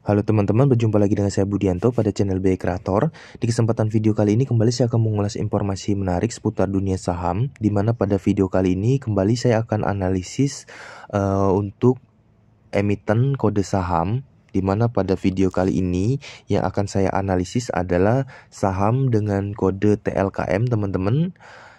Halo teman-teman, berjumpa lagi dengan saya Budianto pada channel BI Creator. Di kesempatan video kali ini kembali saya akan mengulas informasi menarik seputar dunia saham, di mana pada video kali ini kembali saya akan analisis untuk emiten kode saham, di mana pada video kali ini yang akan saya analisis adalah saham dengan kode TLKM teman-teman,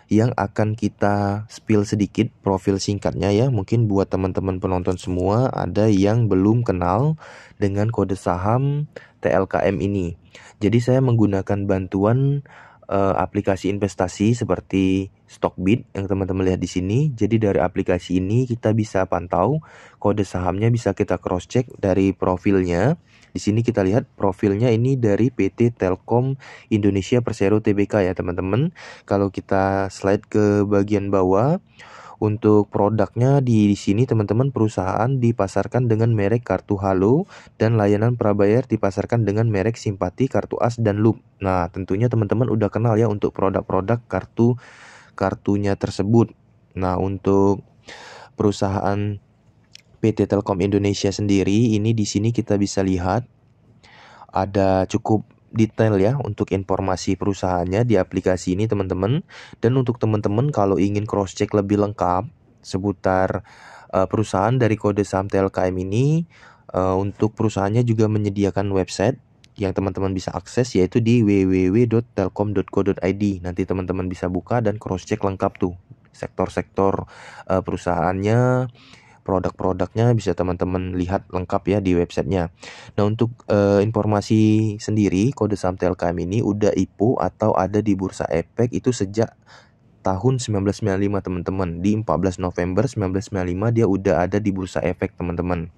yang akan kita spill sedikit profil singkatnya ya. Mungkin buat teman-teman penonton semua ada yang belum kenal dengan kode saham TLKM ini. Jadi saya menggunakan bantuan aplikasi investasi seperti Stockbit yang teman-teman lihat di sini. Jadi dari aplikasi ini kita bisa pantau kode sahamnya, bisa kita cross check dari profilnya. Di sini kita lihat profilnya ini dari PT Telkom Indonesia Persero Tbk ya teman-teman. Kalau kita slide ke bagian bawah, untuk produknya di sini teman-teman, perusahaan dipasarkan dengan merek kartu Halo dan layanan prabayar dipasarkan dengan merek Simpati, kartu As dan Loop. Nah, tentunya teman-teman udah kenal ya untuk produk-produk kartunya tersebut. Nah, untuk perusahaan PT Telkom Indonesia sendiri ini di sini kita bisa lihat ada cukup detail ya untuk informasi perusahaannya di aplikasi ini teman-teman. Dan untuk teman-teman kalau ingin cross check lebih lengkap seputar perusahaan dari kode saham TLKM ini, untuk perusahaannya juga menyediakan website yang teman-teman bisa akses, yaitu di www.telkom.co.id. Nanti teman-teman bisa buka dan cross check lengkap tuh sektor-sektor perusahaannya, produk-produknya bisa teman-teman lihat lengkap ya di websitenya. Nah, untuk informasi sendiri, kode saham TLKM ini udah IPO atau ada di Bursa Efek itu sejak tahun 1995 teman-teman. Di 14 November 1995 dia udah ada di Bursa Efek teman-teman.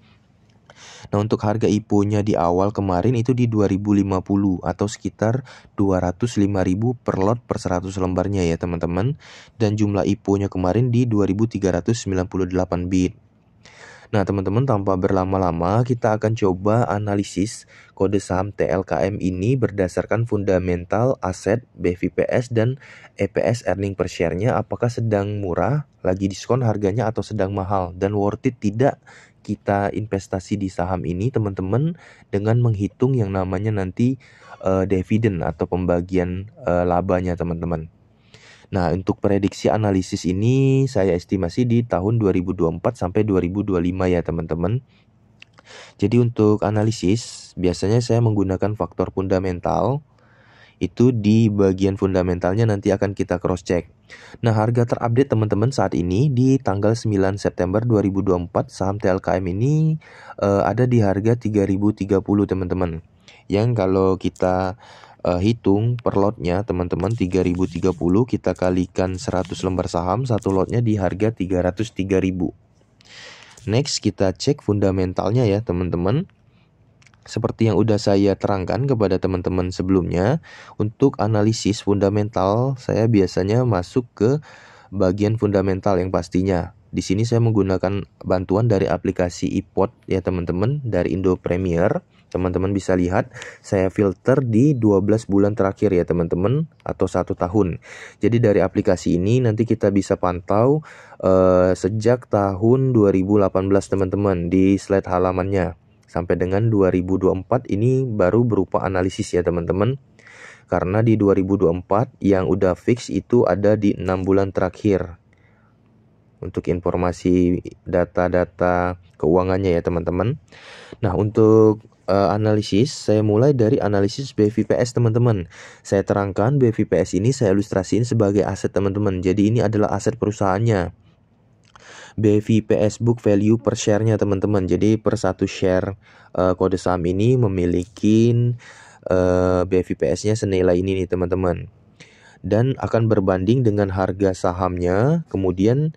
Nah, untuk harga IPO-nya di awal kemarin itu di 2050 atau sekitar 205.000 per lot per 100 lembarnya ya teman-teman. Dan jumlah IPO-nya kemarin di 2398 bit. Nah teman-teman, tanpa berlama-lama kita akan coba analisis kode saham TLKM ini berdasarkan fundamental, aset, BVPS, dan EPS earning per share-nya, apakah sedang murah, lagi diskon harganya, atau sedang mahal, dan worth it tidak kita investasi di saham ini teman-teman, dengan menghitung yang namanya nanti dividen atau pembagian labanya teman-teman. Nah, untuk prediksi analisis ini saya estimasi di tahun 2024 sampai 2025 ya teman-teman. Jadi untuk analisis biasanya saya menggunakan faktor fundamental. Itu di bagian fundamentalnya nanti akan kita cross check. Nah, harga terupdate teman-teman saat ini di tanggal 9 September 2024 saham TLKM ini ada di harga 3030 teman-teman. Yang kalau kita hitung per lotnya teman-teman 3030 kita kalikan 100 lembar saham, satu lotnya di harga 303.000. Next kita cek fundamentalnya ya teman-teman. Seperti yang udah saya terangkan kepada teman-teman sebelumnya, untuk analisis fundamental saya biasanya masuk ke bagian fundamental yang pastinya. Di sini saya menggunakan bantuan dari aplikasi iPod ya teman-teman, dari Indo Premier. Teman-teman bisa lihat saya filter di 12 bulan terakhir ya teman-teman, atau 1 tahun. Jadi dari aplikasi ini nanti kita bisa pantau sejak tahun 2018 teman-teman di slide halamannya. Sampai dengan 2024 ini baru berupa analisis ya teman-teman. Karena di 2024 yang udah fix itu ada di 6 bulan terakhir. Untuk informasi data-data keuangannya ya teman-teman. Nah, untuk analisis saya mulai dari analisis BVPS teman-teman. Saya terangkan BVPS ini saya ilustrasiin sebagai aset teman-teman. Jadi ini adalah aset perusahaannya. BVPS book value per share-nya teman-teman. Jadi per satu share kode saham ini memiliki BVPS-nya senilai ini nih teman-teman. Dan akan berbanding dengan harga sahamnya. Kemudian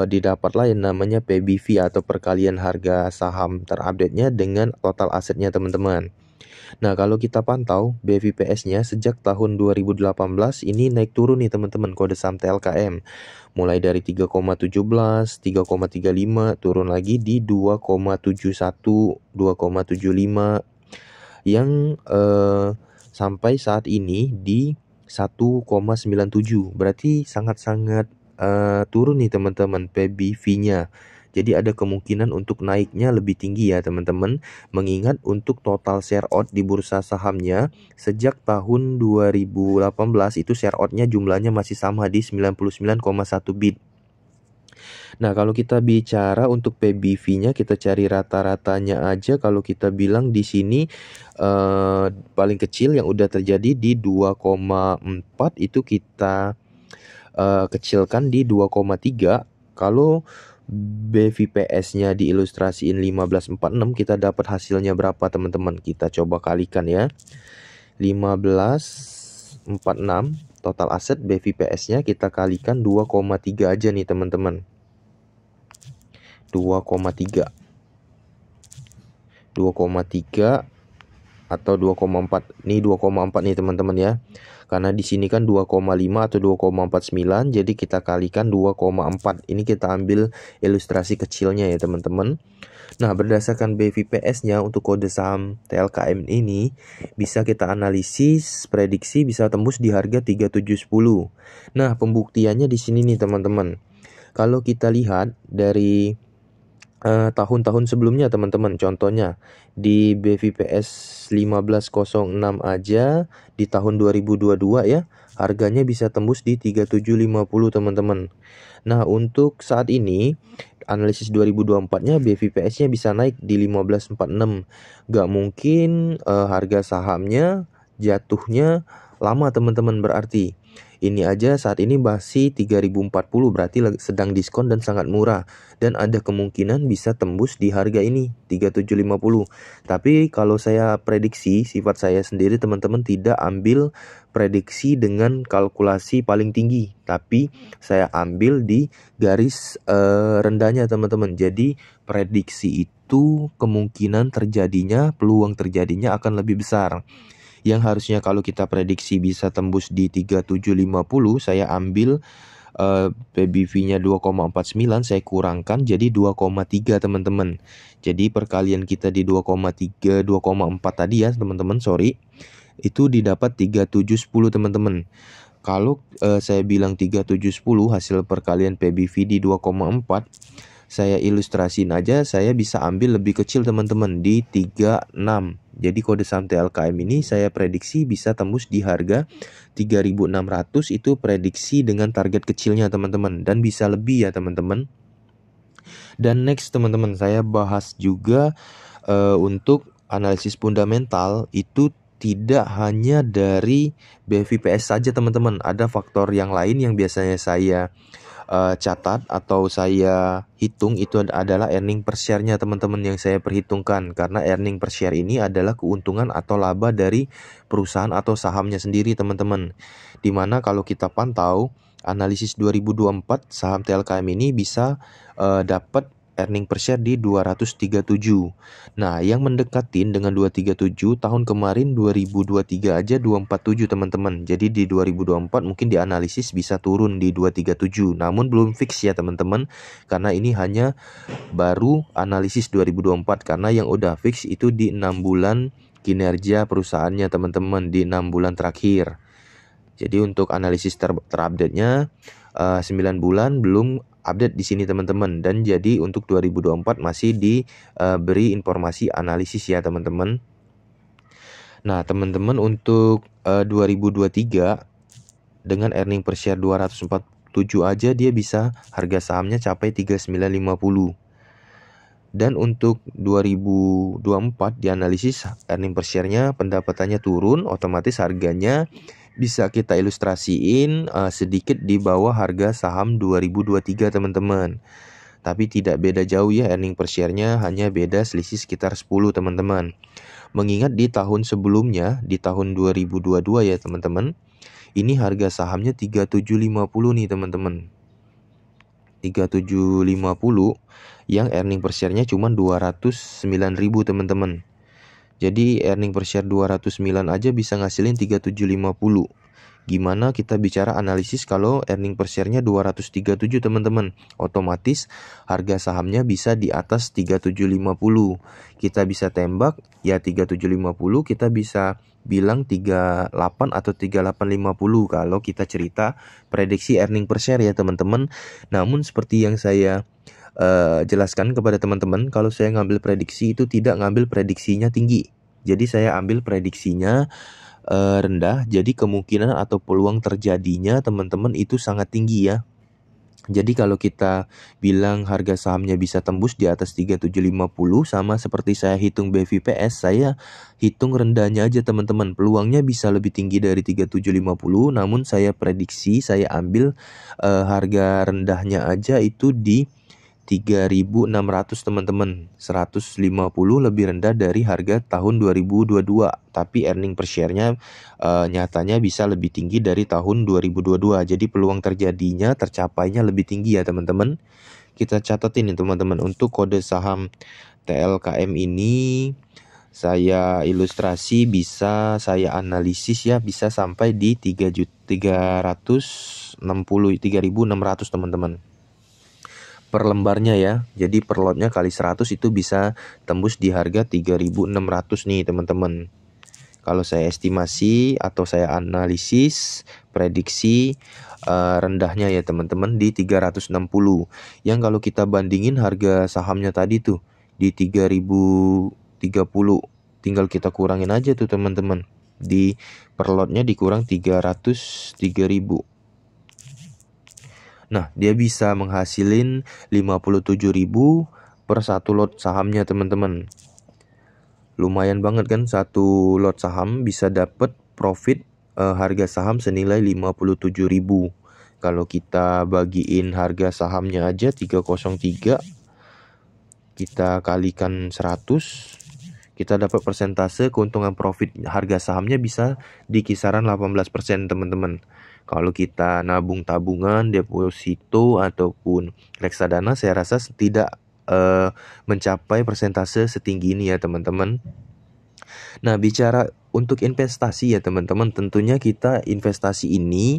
didapatlah yang namanya PBV atau perkalian harga saham terupdate-nya dengan total asetnya teman-teman. Nah, kalau kita pantau BVPS-nya sejak tahun 2018 ini naik turun nih teman-teman kode saham TLKM. Mulai dari 3,17, 3,35 turun lagi di 2,71, 2,75 yang sampai saat ini di 1,97. Berarti sangat-sangat turun nih teman-teman PBV-nya. Jadi ada kemungkinan untuk naiknya lebih tinggi ya teman-teman. Mengingat untuk total share out di bursa sahamnya sejak tahun 2018 itu share outnya jumlahnya masih sama di 99,1 bit. Nah, kalau kita bicara untuk PBV-nya, kita cari rata-ratanya aja. Kalau kita bilang di sini paling kecil yang udah terjadi di 2,4 itu kita kecilkan di 2,3. Kalau BVPS-nya diilustrasiin 1546, kita dapat hasilnya berapa teman-teman? Kita coba kalikan ya. 1546 total aset BVPS-nya kita kalikan 2,3 aja nih teman-teman. 2,3 atau 2,4. Nih 2,4 nih teman-teman ya. Karena di sini kan 2,5 atau 2,49, jadi kita kalikan 2,4. Ini kita ambil ilustrasi kecilnya ya teman-teman. Nah, berdasarkan BVPS-nya untuk kode saham TLKM ini bisa kita analisis, prediksi bisa tembus di harga 3710. Nah, pembuktiannya di sini nih teman-teman. Kalau kita lihat dari tahun-tahun sebelumnya teman-teman, contohnya di BVPS 1506 aja di tahun 2022 ya, harganya bisa tembus di 3750 teman-teman. Nah, untuk saat ini analisis 2024-nya BVPS-nya bisa naik di 1546. Gak mungkin harga sahamnya jatuhnya lama teman-teman, berarti ini aja saat ini masih 3040, berarti sedang diskon dan sangat murah. Dan ada kemungkinan bisa tembus di harga ini 3750. Tapi kalau saya prediksi, sifat saya sendiri teman-teman tidak ambil prediksi dengan kalkulasi paling tinggi, tapi saya ambil di garis rendahnya teman-teman. Jadi prediksi itu kemungkinan terjadinya, peluang terjadinya akan lebih besar. Yang harusnya kalau kita prediksi bisa tembus di 3750, saya ambil PBV-nya 2,49, saya kurangkan jadi 2,3 teman-teman. Jadi perkalian kita di 2,3, 2,4 tadi ya teman-teman, sorry, itu didapat 3710 teman-teman. Kalau saya bilang 3710 hasil perkalian PBV di 2,4, saya ilustrasiin aja, saya bisa ambil lebih kecil teman-teman di 36. Jadi kode saham TLKM ini saya prediksi bisa tembus di harga 3.600, itu prediksi dengan target kecilnya teman-teman, dan bisa lebih ya teman-teman. Dan next teman-teman, saya bahas juga untuk analisis fundamental itu tidak hanya dari BVPS saja teman-teman. Ada faktor yang lain yang biasanya saya catat atau saya hitung, itu adalah earning per share-nya teman-teman yang saya perhitungkan. Karena earning per share ini adalah keuntungan atau laba dari perusahaan atau sahamnya sendiri teman-teman. Dimana kalau kita pantau analisis 2024 saham TLKM ini bisa dapat earning per share di 237. Nah, yang mendekatin dengan 237 tahun kemarin 2023 aja 247 teman-teman. Jadi di 2024 mungkin dianalisis bisa turun di 237. Namun belum fix ya teman-teman, karena ini hanya baru analisis 2024. Karena yang udah fix itu di 6 bulan kinerja perusahaannya teman-teman, di 6 bulan terakhir. Jadi untuk analisis terupdate-nya 9 bulan belum update di sini teman-teman, dan jadi untuk 2024 masih diberi informasi analisis ya teman-teman. Nah, teman-teman untuk 2023 dengan earning per share 247 aja dia bisa harga sahamnya capai 3950. Dan untuk 2024 dianalisis earning per share-nya pendapatannya turun, otomatis harganya bisa kita ilustrasiin sedikit di bawah harga saham 2023 teman-teman. Tapi tidak beda jauh ya, earning per share-nya hanya beda selisih sekitar 10 teman-teman. Mengingat di tahun sebelumnya, di tahun 2022 ya teman-teman, ini harga sahamnya 3750 nih teman-teman. 3750 yang earning per share-nya cuma 209.000 teman-teman. Jadi earning per share 209 aja bisa ngasilin 3750. Gimana kita bicara analisis kalau earning per share-nya 237 teman-teman? Otomatis harga sahamnya bisa di atas 3750. Kita bisa tembak ya 3750, kita bisa bilang 38 atau 3850 kalau kita cerita prediksi earning per share ya teman-teman. Namun seperti yang saya jelaskan kepada teman-teman, kalau saya ngambil prediksi itu tidak ngambil prediksinya tinggi. Jadi saya ambil prediksinya rendah, jadi kemungkinan atau peluang terjadinya teman-teman itu sangat tinggi ya. Jadi kalau kita bilang harga sahamnya bisa tembus di atas 3750, sama seperti saya hitung BVPS, saya hitung rendahnya aja teman-teman. Peluangnya bisa lebih tinggi dari 3750, namun saya prediksi, saya ambil harga rendahnya aja itu di 3.600 teman-teman. 150 lebih rendah dari harga tahun 2022. Tapi earning per share-nya nyatanya bisa lebih tinggi dari tahun 2022. Jadi peluang terjadinya, tercapainya lebih tinggi ya teman-teman. Kita catatin nih teman-teman, untuk kode saham TLKM ini saya ilustrasi, bisa saya analisis ya, bisa sampai di 3.600 teman-teman per lembarnya ya. Jadi per lotnya kali 100 itu bisa tembus di harga 3.600 nih teman-teman. Kalau saya estimasi atau saya analisis prediksi rendahnya ya teman-teman di 360. Yang kalau kita bandingin harga sahamnya tadi tuh di 3.030, tinggal kita kurangin aja tuh teman-teman. Di per lotnya dikurang 303.000. Nah, dia bisa menghasilin 57.000 per satu lot sahamnya teman-teman. Lumayan banget kan, satu lot saham bisa dapat profit harga saham senilai 57.000. Kalau kita bagiin harga sahamnya aja 303, kita kalikan 100, kita dapat persentase keuntungan profit harga sahamnya bisa di kisaran 18% teman-teman. Kalau kita nabung tabungan, deposito ataupun reksadana, saya rasa tidak mencapai persentase setinggi ini ya teman-teman. Nah, bicara untuk investasi ya teman-teman, tentunya kita investasi ini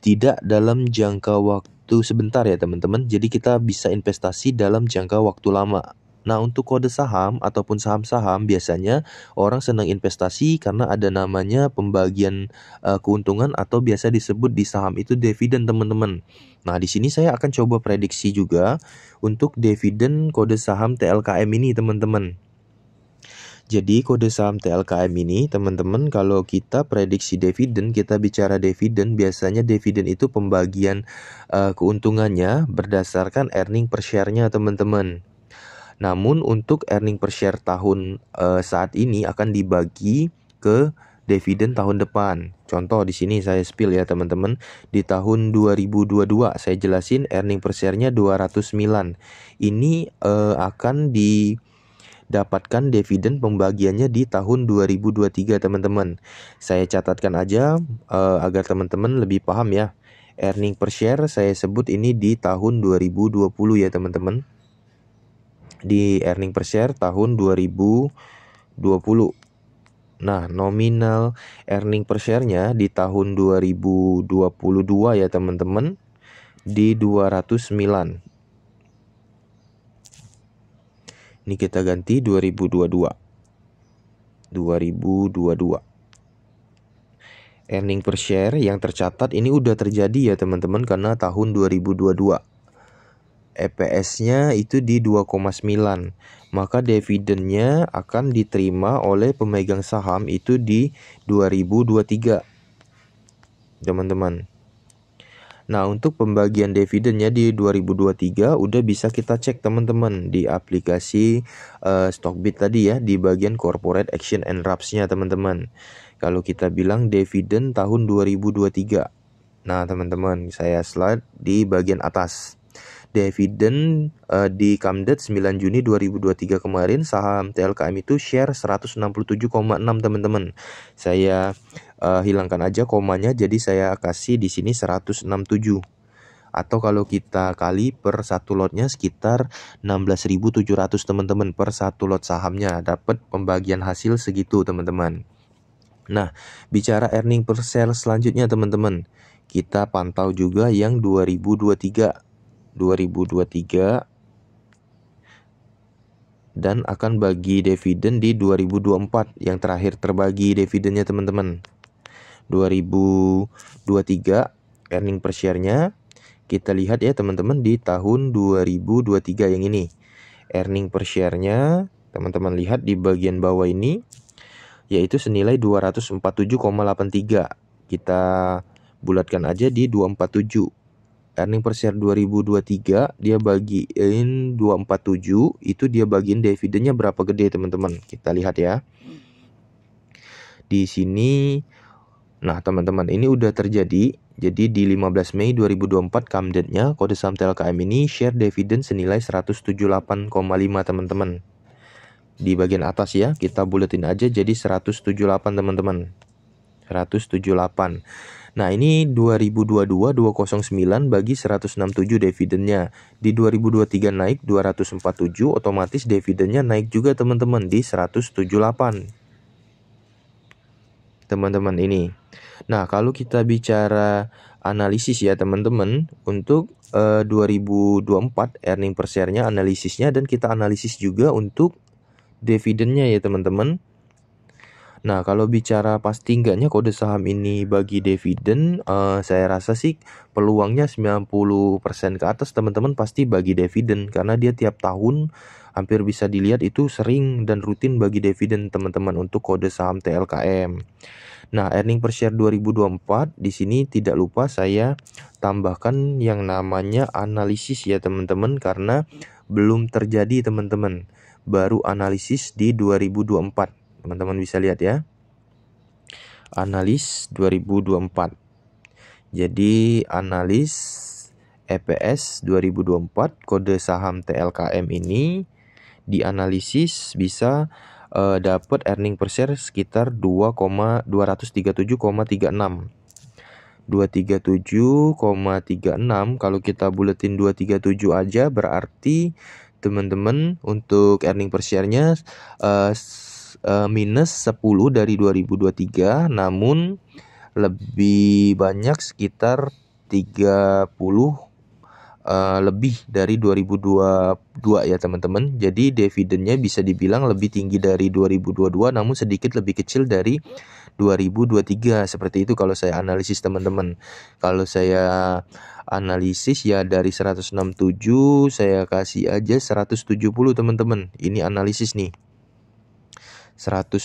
tidak dalam jangka waktu sebentar ya teman-teman. Jadi kita bisa investasi dalam jangka waktu lama. Nah, untuk kode saham ataupun saham-saham, biasanya orang senang investasi karena ada namanya pembagian keuntungan atau biasa disebut di saham itu dividen teman-teman. Nah, di sini saya akan coba prediksi juga untuk dividen kode saham TLKM ini teman-teman. Jadi kode saham TLKM ini teman-teman, kalau kita prediksi dividen, kita bicara dividen, biasanya dividen itu pembagian keuntungannya berdasarkan earning per share-nya teman-teman. Namun untuk earning per share tahun saat ini akan dibagi ke dividen tahun depan. Contoh di sini saya spill ya teman-teman. Di tahun 2022 saya jelasin earning per share-nya 209. Ini akan didapatkan dividen pembagiannya di tahun 2023 teman-teman. Saya catatkan aja agar teman-teman lebih paham ya. Earning per share saya sebut ini di tahun 2020 ya teman-teman. Di earning per share tahun 2020. Nah, nominal earning per share-nya di tahun 2022 ya teman-teman, di 209. Ini kita ganti 2022. Earning per share yang tercatat ini udah terjadi ya teman-teman, karena tahun 2022. EPS-nya itu di 2,9. Maka dividennya akan diterima oleh pemegang saham itu di 2023. Teman-teman. Nah, untuk pembagian dividennya di 2023 udah bisa kita cek teman-teman di aplikasi Stockbit tadi ya, di bagian Corporate Action and Wraps-nya teman-teman. Kalau kita bilang dividen tahun 2023. Nah, teman-teman, saya slide di bagian atas. Dividen di Camdet 9 Juni 2023 kemarin, saham TLKM itu share 167,6 teman-teman. Saya hilangkan aja komanya, jadi saya kasih di sini 167. Atau kalau kita kali per satu lotnya sekitar 16.700 teman-teman per satu lot sahamnya, dapat pembagian hasil segitu teman-teman. Nah, bicara earning per share selanjutnya teman-teman, kita pantau juga yang 2023 dan akan bagi dividen di 2024 yang terakhir terbagi dividennya teman-teman. 2023 earning per share-nya kita lihat ya teman-teman di tahun 2023 yang ini. Earning per share-nya teman-teman lihat di bagian bawah ini yaitu senilai 247,83. Kita bulatkan aja di 247. Earning per share 2023 dia bagiin 247, itu dia bagiin dividennya berapa gede teman-teman. Kita lihat ya. Di sini nah teman-teman ini udah terjadi. Jadi di 15 Mei 2024 come date-nya kode saham TLKM ini share dividend senilai 178,5 teman-teman. Di bagian atas ya, kita buletin aja jadi 178 teman-teman. 178. Nah, ini 2022 209 bagi 167 dividennya. Di 2023 naik 247, otomatis dividennya naik juga teman-teman di 178. Teman-teman ini. Nah, kalau kita bicara analisis ya teman-teman, untuk 2024 earning per share-nya analisisnya, dan kita analisis juga untuk dividennya ya teman-teman. Nah, kalau bicara pasti enggaknya kode saham ini bagi dividen, saya rasa sih peluangnya 90% ke atas teman-teman pasti bagi dividen, karena dia tiap tahun hampir bisa dilihat itu sering dan rutin bagi dividen teman-teman untuk kode saham TLKM. Nah, earning per share 2024 di sini tidak lupa saya tambahkan yang namanya analisis ya teman-teman, karena belum terjadi teman-teman. Baru analisis di 2024. Teman-teman bisa lihat ya. Analis 2024. Jadi analis EPS 2024 kode saham TLKM ini dianalisis bisa dapat earning per share sekitar 237,36. 237,36 kalau kita buletin 237 aja berarti teman-teman untuk earning per share-nya minus 10 dari 2023, namun lebih banyak sekitar 30 lebih dari 2022 ya teman-teman. Jadi dividennya bisa dibilang lebih tinggi dari 2022 namun sedikit lebih kecil dari 2023. Seperti itu kalau saya analisis teman-teman. Kalau saya analisis ya dari 167 saya kasih aja 170 teman-teman. Ini analisis nih. 170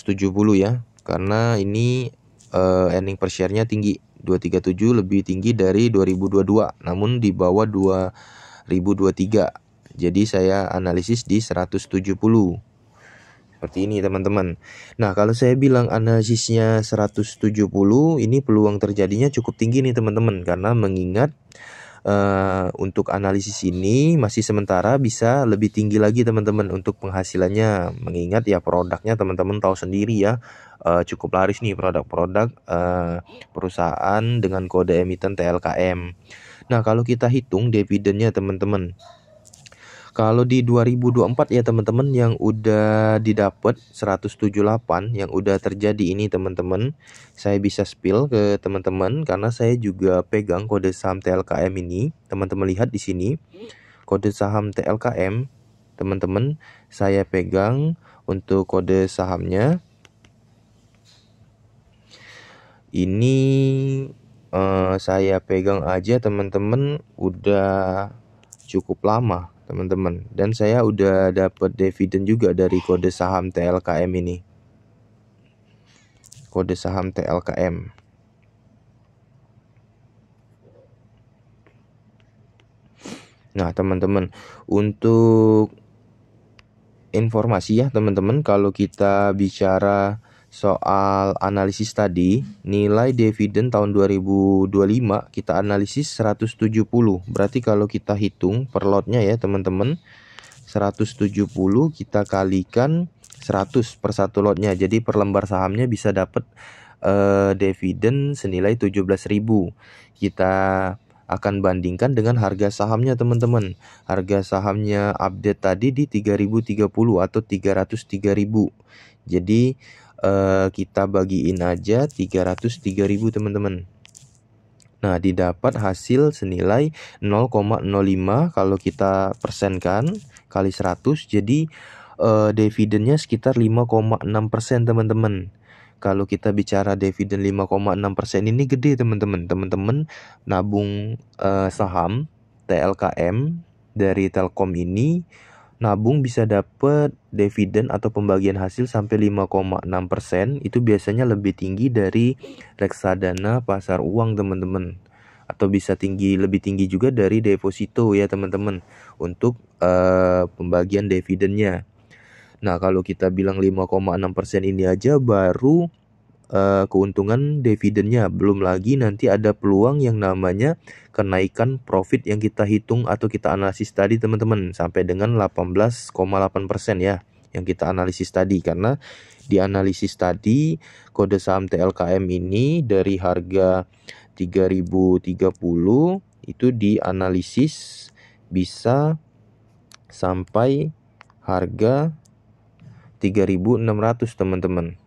ya, karena ini earning per share-nya tinggi. 237 lebih tinggi dari 2022, namun di bawah 2023. Jadi saya analisis di 170. Seperti ini teman-teman. Nah, kalau saya bilang analisisnya 170, ini peluang terjadinya cukup tinggi nih teman-teman, karena mengingat untuk analisis ini masih sementara, bisa lebih tinggi lagi teman-teman untuk penghasilannya, mengingat ya produknya teman-teman tahu sendiri ya, cukup laris nih produk-produk perusahaan dengan kode emiten TLKM. Nah, kalau kita hitung dividennya teman-teman, kalau di 2024 ya teman-teman yang udah didapat 178 yang udah terjadi ini teman-teman, saya bisa spill ke teman-teman karena saya juga pegang kode saham TLKM ini. Teman-teman lihat di sini kode saham TLKM, teman-teman saya pegang untuk kode sahamnya. Ini saya pegang aja teman-teman udah cukup lama teman-teman, dan saya udah dapat dividen juga dari kode saham TLKM ini. Kode saham TLKM. Nah, teman-teman, untuk informasi ya teman-teman, kalau kita bicara soal analisis tadi, nilai dividen tahun 2025 kita analisis 170. Berarti kalau kita hitung per lotnya ya teman-teman, 170 kita kalikan 100 per satu lotnya. Jadi per lembar sahamnya bisa dapat dividen senilai 17.000. Kita akan bandingkan dengan harga sahamnya teman-teman. Harga sahamnya update tadi di 3030 atau 303.000. Jadi kita bagiin aja 303.000 teman-teman. Nah, didapat hasil senilai 0,05 kalau kita persenkan kali 100, jadi dividennya sekitar 5,6% teman-teman. kalau kita bicara dividen 5,6% ini gede teman-teman. Teman-teman nabung saham TLKM dari Telkom ini, nabung bisa dapat dividen atau pembagian hasil sampai 5,6%. Itu biasanya lebih tinggi dari reksadana pasar uang teman-teman, atau bisa lebih tinggi juga dari deposito ya teman-teman untuk pembagian dividennya. Nah, kalau kita bilang 5,6% ini aja baru keuntungan dividennya, belum lagi nanti ada peluang yang namanya kenaikan profit yang kita hitung atau kita analisis tadi teman-teman, sampai dengan 18,8% ya yang kita analisis tadi. Karena di analisis tadi kode saham TLKM ini dari harga 3030 itu dianalisis bisa sampai harga 3.600 teman-teman.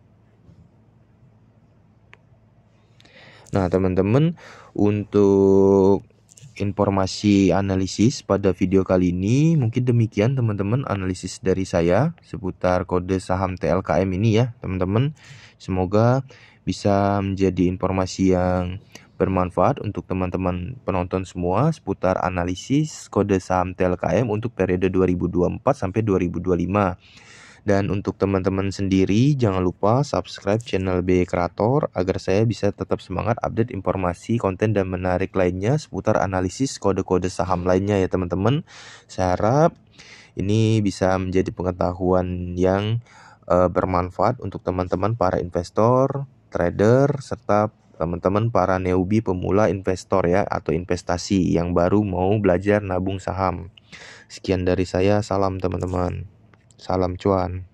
Nah teman-teman, untuk informasi analisis pada video kali ini mungkin demikian teman-teman, analisis dari saya seputar kode saham TLKM ini ya teman-teman. Semoga bisa menjadi informasi yang bermanfaat untuk teman-teman penonton semua seputar analisis kode saham TLKM untuk periode 2024 sampai 2025. Dan untuk teman-teman sendiri, jangan lupa subscribe channel BE Kreator agar saya bisa tetap semangat update informasi, konten, dan menarik lainnya seputar analisis kode-kode saham lainnya ya teman-teman. Saya harap ini bisa menjadi pengetahuan yang bermanfaat untuk teman-teman para investor, trader, serta teman-teman para newbie pemula investor ya, atau investasi yang baru mau belajar nabung saham. Sekian dari saya, salam teman-teman. Salam cuan.